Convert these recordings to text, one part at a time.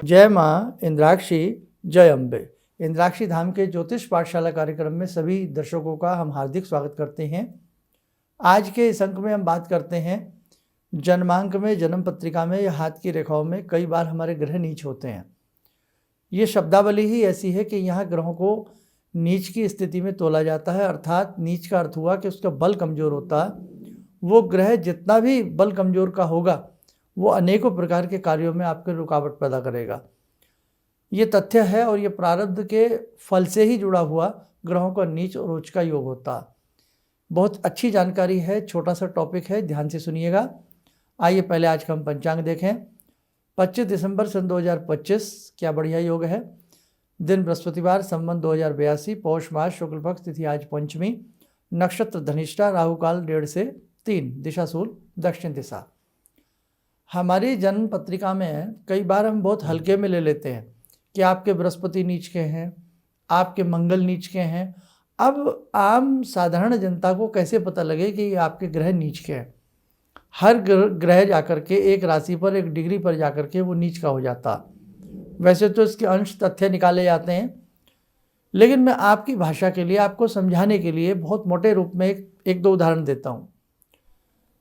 जय माँ इंद्राक्षी, जय अम्बे। इंद्राक्षी धाम के ज्योतिष पाठशाला कार्यक्रम में सभी दर्शकों का हम हार्दिक स्वागत करते हैं। आज के इस अंक में हम बात करते हैं जन्मांक में, जन्म पत्रिका में या हाथ की रेखाओं में कई बार हमारे ग्रह नीच होते हैं। ये शब्दावली ही ऐसी है कि यहाँ ग्रहों को नीच की स्थिति में तोला जाता है, अर्थात नीच का अर्थ हुआ कि उसका बल कमज़ोर होता है। वो ग्रह जितना भी बल कमज़ोर का होगा वो अनेकों प्रकार के कार्यों में आपके रुकावट पैदा करेगा। ये तथ्य है और ये प्रारब्ध के फल से ही जुड़ा हुआ ग्रहों का नीच और उच्च का योग होता है। बहुत अच्छी जानकारी है, छोटा सा टॉपिक है, ध्यान से सुनिएगा। आइए पहले आज का हम पंचांग देखें। 25 दिसंबर सन 2025, क्या बढ़िया योग है। दिन बृहस्पतिवार, संवत 2082, पौष मास, शुक्ल पक्ष, तिथि आज पंचमी, नक्षत्र धनिष्ठा, राहु काल 1:30 से 3, दिशा शूल दक्षिण दिशा। हमारी जन्म पत्रिका में कई बार हम बहुत हल्के में ले लेते हैं कि आपके बृहस्पति नीच के हैं, आपके मंगल नीच के हैं। अब आम साधारण जनता को कैसे पता लगे कि ये आपके ग्रह नीच के हैं? हर ग्रह जाकर के एक राशि पर, एक डिग्री पर जाकर के वो नीच का हो जाता। वैसे तो इसके अंश तथ्य निकाले जाते हैं, लेकिन मैं आपकी भाषा के लिए, आपको समझाने के लिए बहुत मोटे रूप में एक दो उदाहरण देता हूँ।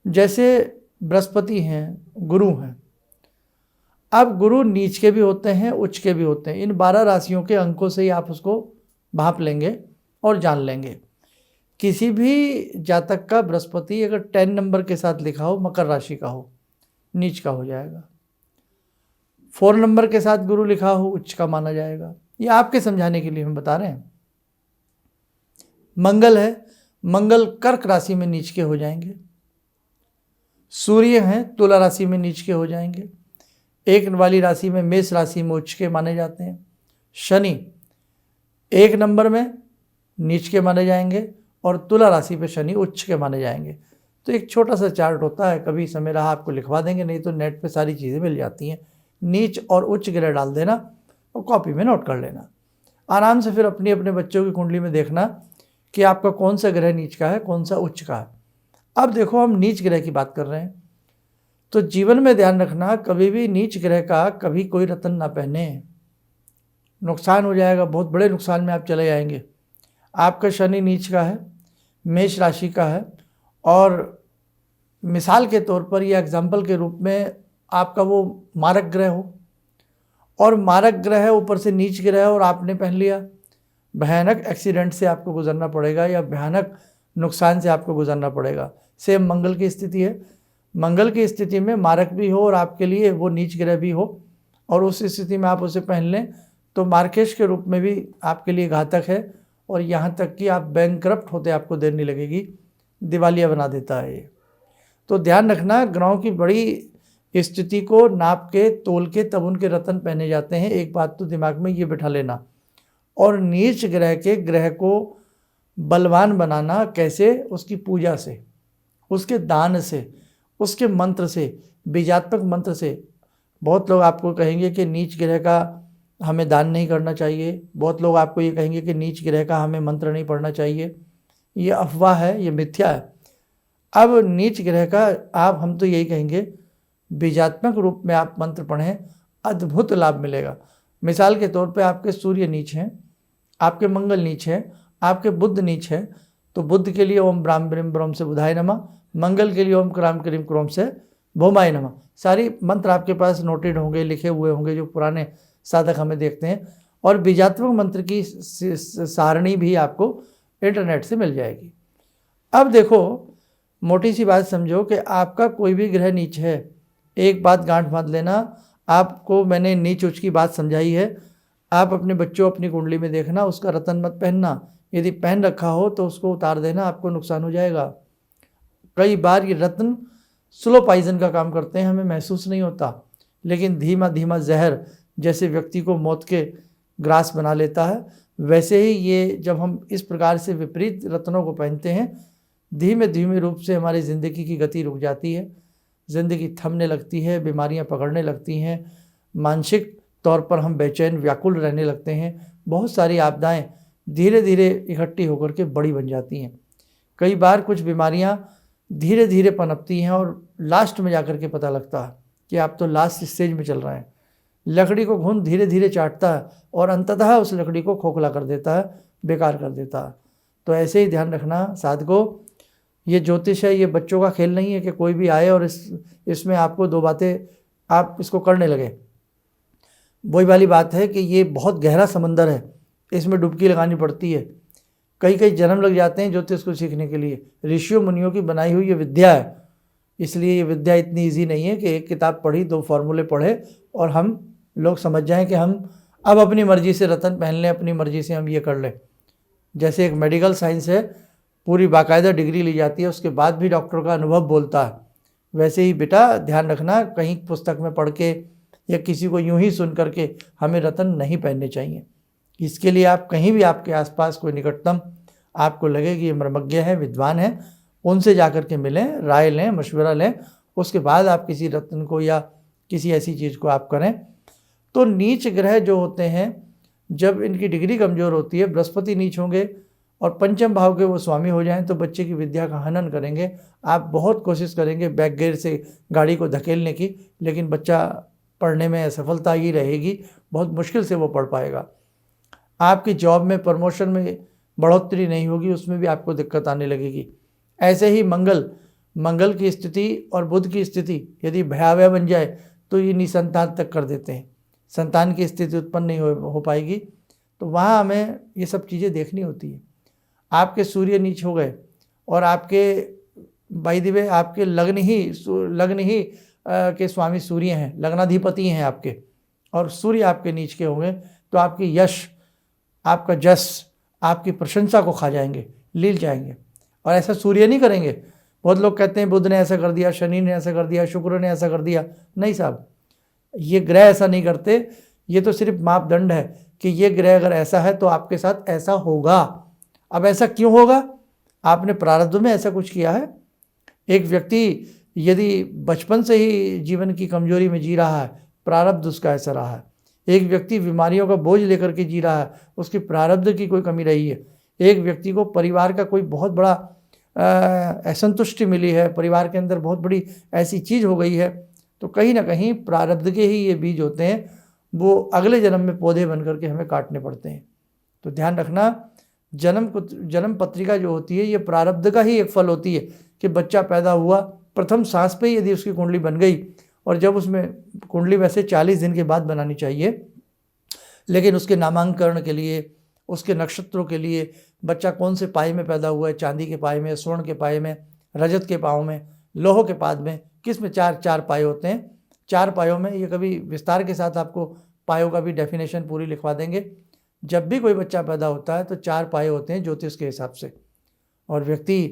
जैसे बृहस्पति हैं, गुरु हैं। अब गुरु नीच के भी होते हैं, उच्च के भी होते हैं। इन 12 राशियों के अंकों से ही आप उसको भांप लेंगे और जान लेंगे। किसी भी जातक का बृहस्पति अगर 10 नंबर के साथ लिखा हो, मकर राशि का हो, नीच का हो जाएगा। 4 नंबर के साथ गुरु लिखा हो, उच्च का माना जाएगा। ये आपके समझाने के लिए हम बता रहे हैं। मंगल है, मंगल कर्क राशि में नीच के हो जाएंगे। सूर्य हैं, तुला राशि में नीच के हो जाएंगे। 1 वाली राशि में, मेष राशि में उच्च के माने जाते हैं। शनि 1 नंबर में नीच के माने जाएंगे और तुला राशि पे शनि उच्च के माने जाएंगे। तो एक छोटा सा चार्ट होता है, कभी समय रहा आपको लिखवा देंगे, नहीं तो नेट पे सारी चीज़ें मिल जाती हैं। नीच और उच्च ग्रह डाल देना और कॉपी में नोट कर लेना। आराम से फिर अपने बच्चों की कुंडली में देखना कि आपका कौन सा ग्रह नीच का है, कौन सा उच्च का है। अब देखो, हम नीच ग्रह की बात कर रहे हैं, तो जीवन में ध्यान रखना, कभी भी नीच ग्रह का कभी कोई रत्न ना पहने, नुकसान हो जाएगा। बहुत बड़े नुकसान में आप चले जाएंगे। आपका शनि नीच का है, मेष राशि का है, और मिसाल के तौर पर या एग्जाम्पल के रूप में आपका वो मारक ग्रह हो, और मारक ग्रह है ऊपर से नीच ग्रह है और आपने पहन लिया, भयानक एक्सीडेंट से आपको गुजरना पड़ेगा या भयानक नुकसान से आपको गुजरना पड़ेगा। सेम मंगल की स्थिति है। मंगल की स्थिति में मारक भी हो और आपके लिए वो नीच ग्रह भी हो, और उस स्थिति में आप उसे पहन लें तो मार्केश के रूप में भी आपके लिए घातक है, और यहाँ तक कि आप बैंकक्रप्ट होते आपको देर नहीं लगेगी, दिवालिया बना देता है ये। तो ध्यान रखना, ग्रहों की बड़ी स्थिति को नाप के, तोल के, तब उनके रत्न पहने जाते हैं। एक बात तो दिमाग में ये बिठा लेना। और नीच ग्रह के ग्रह को बलवान बनाना कैसे? उसकी पूजा से, उसके दान से, उसके मंत्र से, बीजात्मक मंत्र से। बहुत लोग आपको कहेंगे कि नीच ग्रह का हमें दान नहीं करना चाहिए। बहुत लोग आपको ये कहेंगे कि नीच ग्रह का हमें मंत्र नहीं पढ़ना चाहिए। ये अफवाह है, ये मिथ्या है। अब नीच ग्रह का हम तो यही कहेंगे, बीजात्मक रूप में आप मंत्र पढ़ें, अद्भुत लाभ मिलेगा। मिसाल के तौर पे आपके सूर्य नीच हैं, आपके मंगल नीच है, आपके बुध नीच है, तो बुध के लिए ओम ब्राह्म ब्रीम ब्रह्म से बुधाय नमः, मंगल के लिए ओम क्राम क्रीम क्रोम से भौमाय नमः। सारी मंत्र आपके पास नोटेड होंगे, लिखे हुए होंगे, जो पुराने साधक हमें देखते हैं। और बीजात्मक मंत्र की सारणी भी आपको इंटरनेट से मिल जाएगी। अब देखो, मोटी सी बात समझो कि आपका कोई भी ग्रह नीच है, एक बात गांठ बांध लेना। आपको मैंने नीच उच्च की बात समझाई है। आप अपने बच्चों, अपनी कुंडली में देखना, उसका रत्न मत पहनना। यदि पहन रखा हो तो उसको उतार देना, आपको नुकसान हो जाएगा। कई बार ये रत्न स्लो पॉइजन का काम करते हैं, हमें महसूस नहीं होता, लेकिन धीमा धीमा जहर जैसे व्यक्ति को मौत के ग्रास बना लेता है, वैसे ही ये जब हम इस प्रकार से विपरीत रत्नों को पहनते हैं, धीमे धीमे रूप से हमारी ज़िंदगी की गति रुक जाती है, ज़िंदगी थमने लगती है, बीमारियां पकड़ने लगती हैं, मानसिक तौर पर हम बेचैन व्याकुल रहने लगते हैं। बहुत सारी आपदाएं धीरे धीरे इकट्ठी होकर के बड़ी बन जाती हैं। कई बार कुछ बीमारियां धीरे धीरे पनपती हैं और लास्ट में जाकर के पता लगता है कि आप तो लास्ट स्टेज में चल रहे हैं। लकड़ी को घुन धीरे धीरे चाटता है और अंततः उस लकड़ी को खोखला कर देता है, बेकार कर देता है। तो ऐसे ही ध्यान रखना साधकों, ये ज्योतिष है, ये बच्चों का खेल नहीं है कि कोई भी आए और इसमें आपको दो बातें आप इसको करने लगे। वही वाली बात है कि ये बहुत गहरा समंदर है, इसमें डुबकी लगानी पड़ती है। कई कई जन्म लग जाते हैं ज्योतिष को सीखने के लिए। ऋषियों मुनियों की बनाई हुई ये विद्या है, इसलिए ये विद्या इतनी ईजी नहीं है कि एक किताब पढ़ी, दो फॉर्मूले पढ़े और हम लोग समझ जाएं कि हम अब अपनी मर्जी से रतन पहन लें, अपनी मर्जी से हम ये कर लें। जैसे एक मेडिकल साइंस है, पूरी बाकायदा डिग्री ली जाती है, उसके बाद भी डॉक्टर का अनुभव बोलता है। वैसे ही बेटा ध्यान रखना, कहीं पुस्तक में पढ़ के या किसी को यूं ही सुन करके हमें रतन नहीं पहनने चाहिए। इसके लिए आप कहीं भी आपके आसपास कोई निकटतम आपको लगे कि ये मर्मज्ञ है, विद्वान है, उनसे जा कर के मिलें, राय लें, मशवरा लें, उसके बाद आप किसी रत्न को या किसी ऐसी चीज़ को आप करें। तो नीच ग्रह जो होते हैं, जब इनकी डिग्री कमज़ोर होती है, बृहस्पति नीच होंगे और पंचम भाव के वो स्वामी हो जाएं तो बच्चे की विद्या का हनन करेंगे। आप बहुत कोशिश करेंगे बैक गियर से गाड़ी को धकेलने की, लेकिन बच्चा पढ़ने में असफलता ही रहेगी, बहुत मुश्किल से वो पढ़ पाएगा। आपकी जॉब में, प्रमोशन में बढ़ोतरी नहीं होगी, उसमें भी आपको दिक्कत आने लगेगी। ऐसे ही मंगल की स्थिति और बुध की स्थिति यदि भयावह बन जाए तो ये निसंतान तक कर देते हैं, संतान की स्थिति उत्पन्न नहीं हो पाएगी। तो वहाँ हमें ये सब चीज़ें देखनी होती है। आपके सूर्य नीच हो गए और आपके बाय द वे आपके लग्न ही के स्वामी सूर्य हैं, लग्नाधिपति हैं आपके, और सूर्य आपके नीच के होंगे तो आपकी यश, आपका जस, आपकी प्रशंसा को खा जाएंगे, लील जाएंगे। और ऐसा सूर्य नहीं करेंगे। बहुत लोग कहते हैं बुध ने ऐसा कर दिया, शनि ने ऐसा कर दिया, शुक्र ने ऐसा कर दिया। नहीं साहब, ये ग्रह ऐसा नहीं करते। ये तो सिर्फ मापदंड है कि ये ग्रह अगर ऐसा है तो आपके साथ ऐसा होगा। अब ऐसा क्यों होगा? आपने प्रारब्ध में ऐसा कुछ किया है। एक व्यक्ति यदि बचपन से ही जीवन की कमजोरी में जी रहा है, प्रारब्ध उसका ऐसा रहा है। एक व्यक्ति बीमारियों का बोझ लेकर के जी रहा है, उसकी प्रारब्ध की कोई कमी रही है। एक व्यक्ति को परिवार का कोई बहुत बड़ा असंतुष्टि मिली है, परिवार के अंदर बहुत बड़ी ऐसी चीज़ हो गई है, तो कहीं ना कहीं प्रारब्ध के ही ये बीज होते हैं, वो अगले जन्म में पौधे बन करके हमें काटने पड़ते हैं। तो ध्यान रखना, जन्म पत्रिका जो होती है ये प्रारब्ध का ही एक फल होती है कि बच्चा पैदा हुआ, प्रथम सांस पे यदि उसकी कुंडली बन गई, और जब उसमें कुंडली वैसे 40 दिन के बाद बनानी चाहिए, लेकिन उसके नामांकन के लिए, उसके नक्षत्रों के लिए, बच्चा कौन से पाए में पैदा हुआ है, चांदी के पाए में, स्वर्ण के पाए में, रजत के पाँव में, लोह के पाद में, किस में चार पाए होते हैं। 4 पायों में, ये कभी विस्तार के साथ आपको पायों का भी डेफिनेशन पूरी लिखवा देंगे। जब भी कोई बच्चा पैदा होता है तो 4 पाए होते हैं ज्योतिष के हिसाब से, और व्यक्ति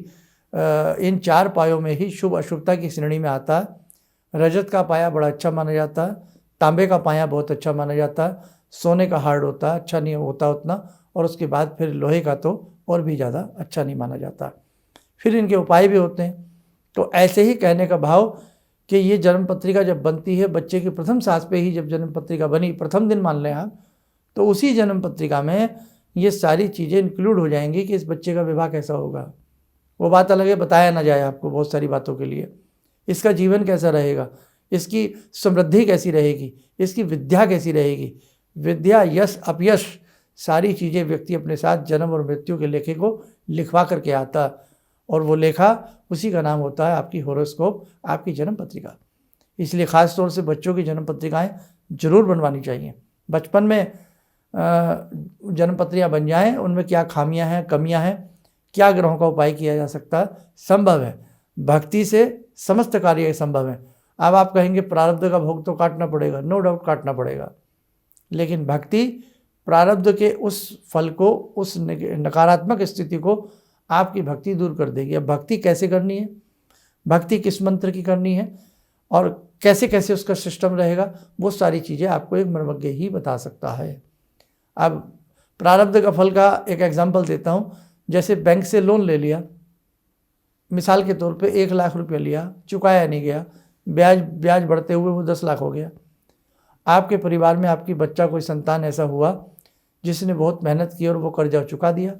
इन 4 पायों में ही शुभ अशुभता की श्रेणी में आता है। रजत का पाया बड़ा अच्छा माना जाता है, तांबे का पाया बहुत अच्छा माना जाता है, सोने का हार्ड होता है, अच्छा नहीं होता उतना, और उसके बाद फिर लोहे का तो और भी ज़्यादा अच्छा नहीं माना जाता। फिर इनके उपाय भी होते हैं। तो ऐसे ही कहने का भाव कि ये जन्म पत्रिका जब बनती है, बच्चे की प्रथम सांस पे ही जब जन्म पत्रिका बनी, प्रथम दिन मान लें आप, तो उसी जन्म पत्रिका में ये सारी चीज़ें इंक्लूड हो जाएंगी कि इस बच्चे का विवाह कैसा होगा। वो बात अलग है, बताया ना जाए आपको बहुत सारी बातों के लिए। इसका जीवन कैसा रहेगा, इसकी समृद्धि कैसी रहेगी, इसकी विद्या कैसी रहेगी। विद्या, यश, अपयश, सारी चीज़ें व्यक्ति अपने साथ जन्म और मृत्यु के लेखे को लिखवा करके आता, और वो लेखा उसी का नाम होता है आपकी हॉरोस्कोप, आपकी जन्म पत्रिका। इसलिए ख़ास तौर से बच्चों की जन्म पत्रिकाएँ जरूर बनवानी चाहिए। बचपन में जन्म पत्रिका बन जाएँ, उनमें क्या खामियां हैं, कमियां हैं, क्या ग्रहों का उपाय किया जा सकता है, संभव है। भक्ति से समस्त कार्य संभव है। अब आप कहेंगे प्रारब्ध का भोग तो काटना पड़ेगा, नो डाउट काटना पड़ेगा, लेकिन भक्ति प्रारब्ध के उस फल को, उस नकारात्मक स्थिति को आपकी भक्ति दूर कर देगी। अब भक्ति कैसे करनी है, भक्ति किस मंत्र की करनी है, और कैसे कैसे उसका सिस्टम रहेगा, वो सारी चीज़ें आपको एक मर्मज्ञ ही बता सकता है। अब प्रारब्ध का फल का एक एग्जाम्पल देता हूँ। जैसे बैंक से लोन ले लिया, मिसाल के तौर पे 1 लाख रुपया लिया, चुकाया नहीं गया, ब्याज बढ़ते हुए वो 10 लाख हो गया। आपके परिवार में आपकी बच्चा, कोई संतान ऐसा हुआ जिसने बहुत मेहनत की और वो कर्जा चुका दिया,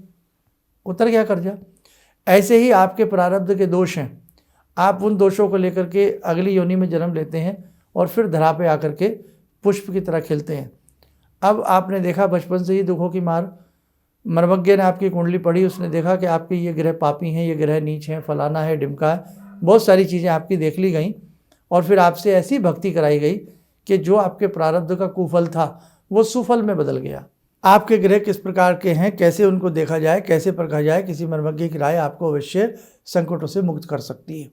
उतर गया कर्जा। ऐसे ही आपके प्रारब्ध के दोष हैं, आप उन दोषों को लेकर के अगली योनि में जन्म लेते हैं और फिर धरा पे आकर के पुष्प की तरह खिलते हैं। अब आपने देखा बचपन से ही दुखों की मार, मर्मज्ञ ने आपकी कुंडली पढ़ी, उसने देखा कि आपके ये ग्रह पापी हैं, ये ग्रह नीच हैं, फलाना है, ढिमका है, बहुत सारी चीज़ें आपकी देख ली गई और फिर आपसे ऐसी भक्ति कराई गई कि जो आपके प्रारब्ध का कुफल था वो सुफल में बदल गया। आपके ग्रह किस प्रकार के हैं, कैसे उनको देखा जाए, कैसे परखा जाए, किसी मर्मज्ञ की राय आपको अवश्य संकटों से मुक्त कर सकती है।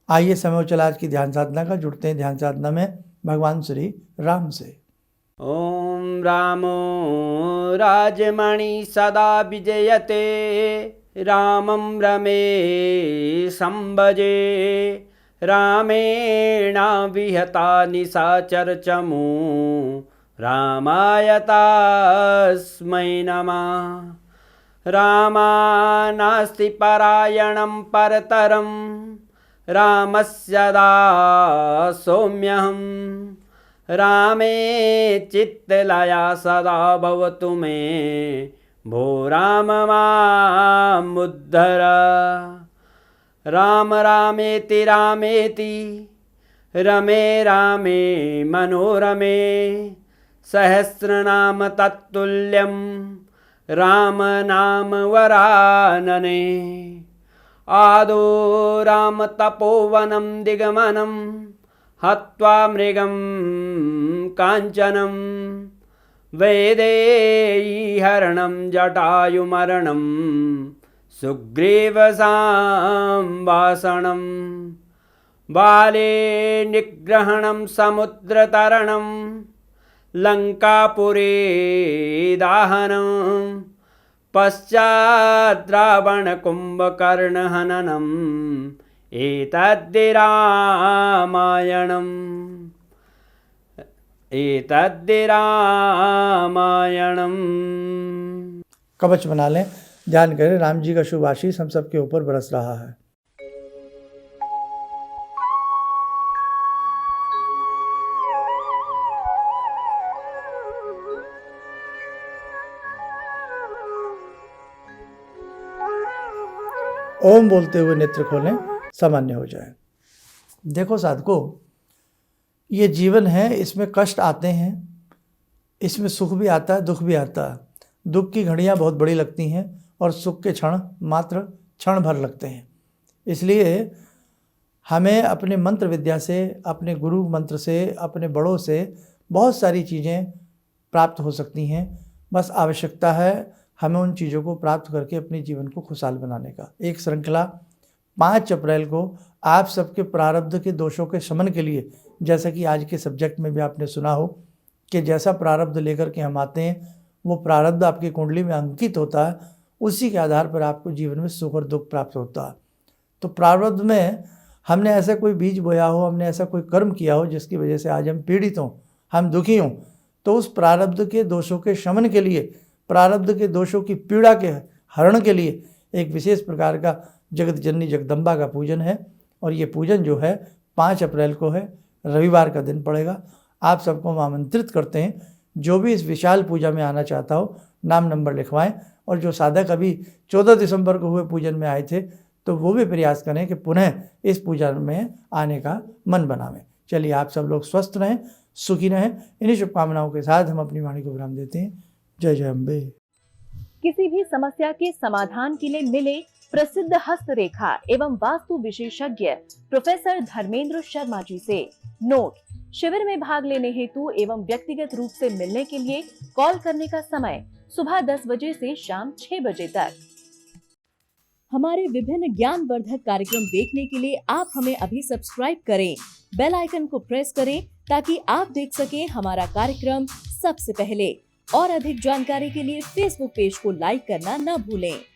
आइए समय हो चला आज की ध्यान साधना का। जुड़ते हैं ध्यान साधना में भगवान श्री राम से। ॐ रामो राजमणि सदा विजयते, रामं रमे संभजे, रामेण विहता निशाचरचमू, रामाय तस्मै नमः। रामानास्ति परायणं परतरं, रामस्य दासोऽम्यहम्। रामे चित्तलया सदा भवतु मे, भो राम मामुद्धर। राम रामेति रामेति, रमे रामे मनोरमे, सहस्रनाम तत्तुल्यं, राम नाम वरानने। आदो राम तपोवनं दिगमनं, हत्वा मृगं काञ्चनं, वैदेहीहरणं जटायुमरणं, सुग्रीवसंवासनं। बाले निग्रहणं समुद्रतरणं, लङ्कापुरे दाहनं, पश्चात् रावणकुम्भकर्णहननं, एतद्धि रामायणम्। कवच बना लें, ध्यान करें राम जी का शुभ आशीष हम सबके ऊपर बरस रहा है। ओम बोलते हुए नेत्र खोलें, सामान्य हो जाए। देखो साधको, ये जीवन है, इसमें कष्ट आते हैं, इसमें सुख भी आता है, दुख भी आता है। दुख की घड़ियाँ बहुत बड़ी लगती हैं और सुख के क्षण मात्र क्षण भर लगते हैं। इसलिए हमें अपने मंत्र विद्या से, अपने गुरु मंत्र से, अपने बड़ों से बहुत सारी चीज़ें प्राप्त हो सकती हैं। बस आवश्यकता है हमें उन चीज़ों को प्राप्त करके अपने जीवन को खुशहाल बनाने का। एक श्रृंखला 5 अप्रैल को आप सबके प्रारब्ध के दोषों के शमन के लिए, जैसा कि आज के सब्जेक्ट में भी आपने सुना हो कि जैसा प्रारब्ध लेकर के हम आते हैं वो प्रारब्ध आपकी कुंडली में अंकित होता है, उसी के आधार पर आपको जीवन में सुख और दुख प्राप्त होता है। तो प्रारब्ध में हमने ऐसा कोई बीज बोया हो, हमने ऐसा कोई कर्म किया हो जिसकी वजह से आज हम पीड़ित हों, हम दुखी हों, तो उस प्रारब्ध के दोषों के शमन के लिए, प्रारब्ध के दोषों की पीड़ा के हरण के लिए एक विशेष प्रकार का जगत जननी जगदम्बा का पूजन है। और ये पूजन जो है 5 अप्रैल को है, रविवार का दिन पड़ेगा। आप सबको हम आमंत्रित करते हैं, जो भी इस विशाल पूजा में आना चाहता हो नाम नंबर लिखवाएं। और जो साधक अभी 14 दिसंबर को हुए पूजन में आए थे तो वो भी प्रयास करें कि पुनः इस पूजा में आने का मन बनावें। चलिए, आप सब लोग स्वस्थ रहें, सुखी रहें। इन्हीं शुभकामनाओं के साथ हम अपनी वाणी को विराम देते हैं। जय जय अम्बे। किसी भी समस्या के समाधान के लिए मिले प्रसिद्ध हस्तरेखा एवं वास्तु विशेषज्ञ प्रोफेसर धर्मेंद्र शर्मा जी से। नोट: शिविर में भाग लेने हेतु एवं व्यक्तिगत रूप से मिलने के लिए कॉल करने का समय सुबह 10 बजे से शाम 6 बजे तक। हमारे विभिन्न ज्ञानवर्धक कार्यक्रम देखने के लिए आप हमें अभी सब्सक्राइब करें, बेल आइकन को प्रेस करें ताकि आप देख सकें हमारा कार्यक्रम सबसे पहले। और अधिक जानकारी के लिए फेसबुक पेज को लाइक करना न भूलें।